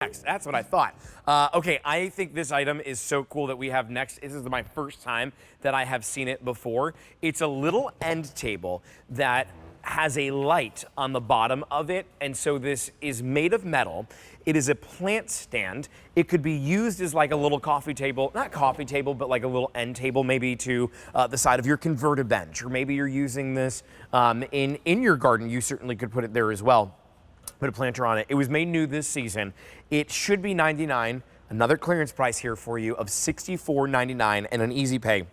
Next. That's what I thought. Okay, I think this item is so cool that we have next. This is my first time that I have seen it before. It's a little end table that has a light on the bottom of it, and so this is made of metal. It is a plant stand. It could be used as like a little coffee table, not coffee table, but like a little end table, maybe to the side of your converted bench, or maybe you're using this in your garden. You certainly could put it there as well. Put a planter on it. It was made new this season. It should be $99. Another clearance price here for you of $64.99 and an easy pay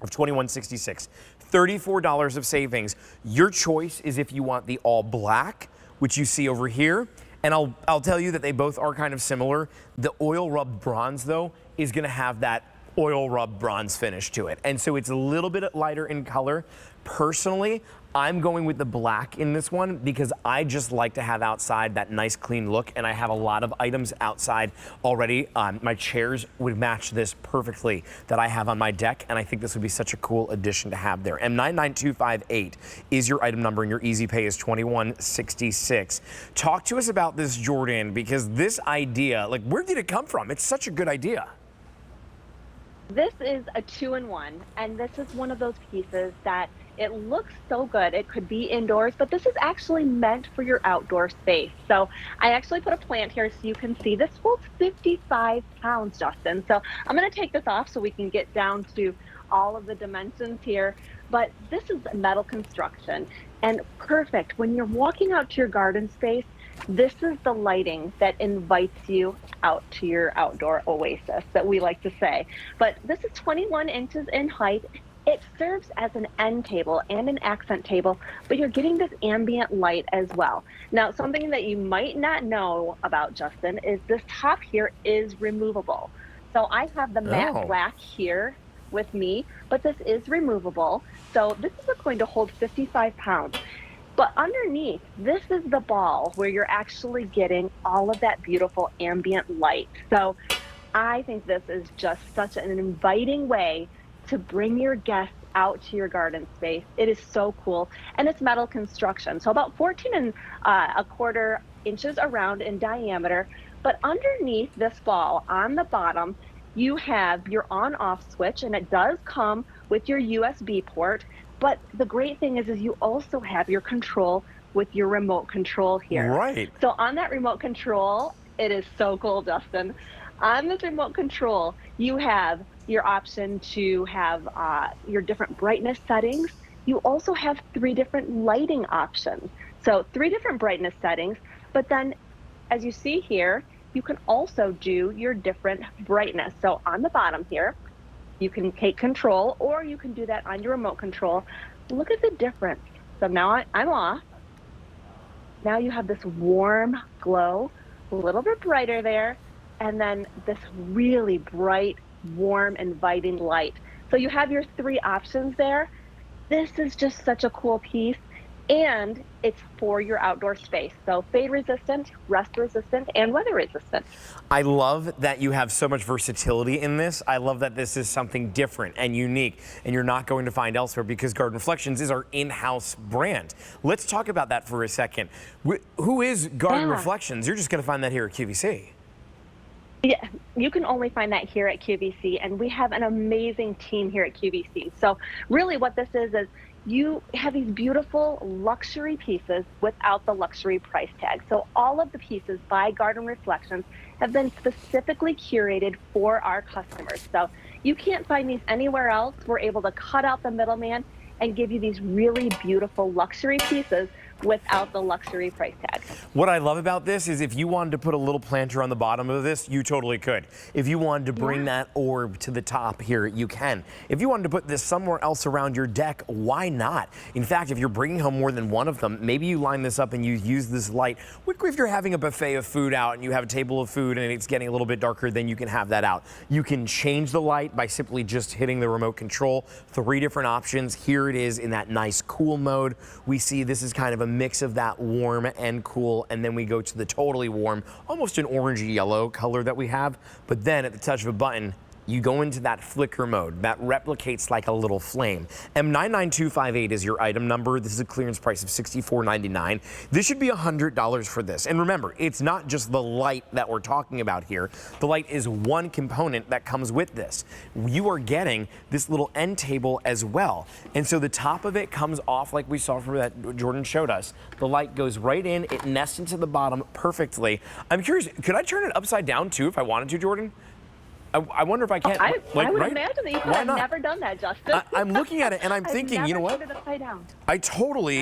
of $21.66. $34 of savings. Your choice is if you want the all black, which you see over here. And I'll tell you that they both are kind of similar. The oil rubbed bronze though is gonna have that oil rub bronze finish to it. And so it's a little bit lighter in color. Personally, I'm going with the black in this one because I just like to have outside that nice clean look, and I have a lot of items outside already. My chairs would match this perfectly that I have on my deck, and I think this would be such a cool addition to have there. And 99258 is your item number, and your easy pay is $21.66. Talk to us about this, Jordan, because this idea, like, where did it come from? It's such a good idea. This is a 2-in-1, and this is one of those pieces that it looks so good. It could be indoors, but this is actually meant for your outdoor space. So I actually put a plant here so you can see this holds 55 pounds, Justin. So I'm going to take this off so we can get down to all of the dimensions here. But this is metal construction and perfect when you're walking out to your garden space. This is the lighting that invites you out to your outdoor oasis that we like to say. But this is 21 inches in height. It serves as an end table and an accent table, but you're getting this ambient light as well. Now, something that you might not know about, Justin, is this top here is removable. So I have the matte black here with me, but this is removable. So this is going to hold 55 pounds. But underneath, this is the ball where you're actually getting all of that beautiful ambient light. So I think this is just such an inviting way to bring your guests out to your garden space. It is so cool. And it's metal construction. So about 14.25 inches around in diameter. But underneath this ball on the bottom, you have your on-off switch, and it does come with your USB port. But the great thing is you also have your control with your remote control here. Right. So on that remote control, it is so cool, Justin. On this remote control, you have your option to have your different brightness settings. You also have 3 different lighting options. So 3 different brightness settings, but then as you see here, you can also do your different brightness. So on the bottom here, you can take control, or you can do that on your remote control. Look at the difference. So now I'm off. Now you have this warm glow, a little bit brighter there, and then this really bright, warm, inviting light. So you have your 3 options there. This is just such a cool piece, and it's for your outdoor space. So fade resistant, rust resistant, and weather resistant. I love that you have so much versatility in this. I love that this is something different and unique and you're not going to find elsewhere, because Garden Reflections is our in-house brand. Let's talk about that for a second. Who is Garden Reflections? You're just going to find that here at QVC. Yeah, you can only find that here at QVC, and we have an amazing team here at QVC. So really what this is you have these beautiful luxury pieces without the luxury price tag. So all of the pieces by Garden Reflections have been specifically curated for our customers. So you can't find these anywhere else. We're able to cut out the middleman and give you these really beautiful luxury pieces without the luxury price tag. What I love about this is if you wanted to put a little planter on the bottom of this, you totally could. If you wanted to bring that orb to the top here, you can. If you wanted to put this somewhere else around your deck, why not? In fact, if you're bringing home more than one of them, maybe you line this up and you use this light. If you're having a buffet of food out and you have a table of food and it's getting a little bit darker, then you can have that out. You can change the light by simply just hitting the remote control. 3 different options. Here it is in that nice cool mode. We see this is kind of a mix of that warm and cool, and then we go to the totally warm, almost an orangey yellow color that we have. But then at the touch of a button, you go into that flicker mode that replicates like a little flame. M99258 is your item number. This is a clearance price of $64.99. This should be $100 for this. And remember, it's not just the light that we're talking about here. The light is one component that comes with this. You are getting this little end table as well. And so the top of it comes off like we saw from that Jordan showed us. The light goes right in, it nests into the bottom perfectly. I'm curious, could I turn it upside down too if I wanted to, Jordan? I wonder if I can. I would right? imagine that you could. I've never done that, Justin. I'm looking at it and I'm thinking, you know what? I've never turned it upside down. I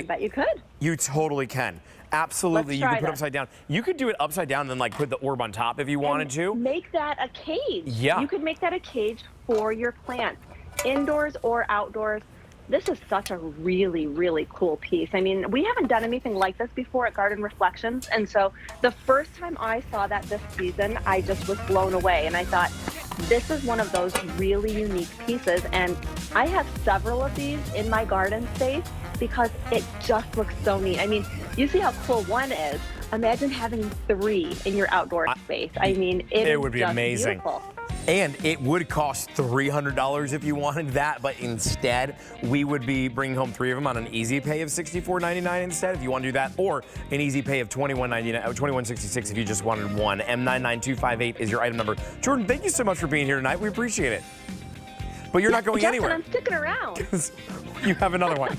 bet you could. You totally can. Absolutely, you can put it this. upside down. You could do it upside down and then like put the orb on top if you wanted to. Make that a cage. Yeah. You could make that a cage for your plants, indoors or outdoors. This is such a really, really cool piece. I mean, we haven't done anything like this before at Garden Reflections. And so the first time I saw that this season, I just was blown away. And I thought, this is one of those really unique pieces. And I have several of these in my garden space because it just looks so neat. I mean, you see how cool one is. Imagine having 3 in your outdoor space. I mean, it would be just amazing. Beautiful. And it would cost $300 if you wanted that, but instead, we would be bringing home 3 of them on an easy pay of $64.99 instead, if you want to do that, or an easy pay of $21.66 if you just wanted one. M99258 is your item number. Jordan, thank you so much for being here tonight. We appreciate it. But you're not going Justin, anywhere. I'm sticking around. You have another one.